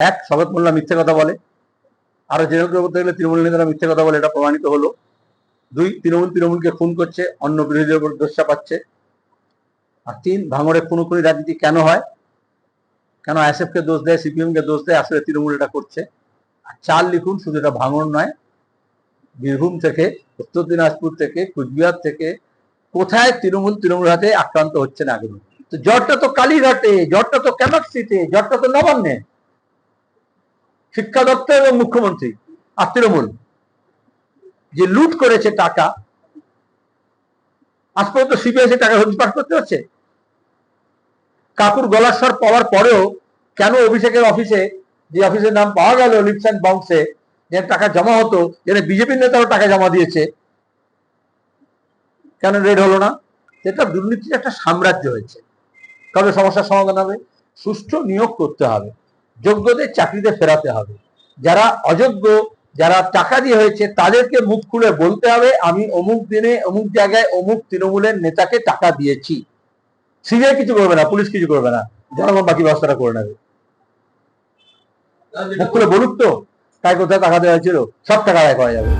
এক, শপথ মোল্লা মিথ্যে কথা বলে, আরো জেনারেল করে বলতে গেলে তৃণমূল নেতারা মিথ্যে কথা বলে, এটা প্রমাণিত হলো। দুই, তৃণমূলকে খুন করছে, অন্য বিরোধীদের উপর দোষ চাপাচ্ছে। আর তিন, ভাঙড়ে খুনোখুনি রাজনীতি কেন হয়, কেন আইএসএফ কে দোষ দেয়, সিপিএম কে দোষ দেয়, আসলে তৃণমূল এটা করছে। আর চার লিখুন, শুধু এটা ভাঙড় নয়, বীরভূম থেকে, উত্তর দিনাজপুর থেকে, কুচবিহার থেকে, কোথায় তৃণমূল হাতে আক্রান্ত হচ্ছে না আগে। তো জ্বরটা তো কালীঘাটে, জ্বরটা তো ক্যামাক্সিতে, জ্বরটা তো নবান্নে, শিক্ষা দপ্তর এবং মুখ্যমন্ত্রী আর তৃণমূল যে লুট করেছে টাকা, আজ পর্যন্ত সিবিআই টাকা হদিপাট করতে হচ্ছে। কাকুর গলার স্বর পাওয়ার পরেও কেন অভিষেকের অফিসে, যে অফিসের নাম পাওয়া গেল লিপস অ্যান্ড বাউন্সে, যে টাকা জমা হতো, যেখানে বিজেপির নেতারও টাকা জমা দিয়েছে, কেন রেড হলো না? এটা দুর্নীতির একটা সাম্রাজ্য হয়েছে। তবে সমস্যার সমাধান হবে, সুষ্ঠু নিয়োগ করতে হবে, যোগ্যদের চাকরিতে ফেরাতে হবে, যারা অযোগ্য, যারা টাকা দিয়ে হয়েছে, তাদেরকে মুখ খুলে বলতে হবে আমি অমুক দিনে অমুক জায়গায় অমুক তৃণমূলের নেতাকে টাকা দিয়েছি। সিবিআই কিছু করবে না, পুলিশ কিছু করবে না, জনগণ বাকি ব্যবস্থাটা করে নেবে। মুখ খুলে বলুক তো, তাই কোথায় টাকা দেওয়া হয়েছিল, সব টাকা আদায় করা যাবে।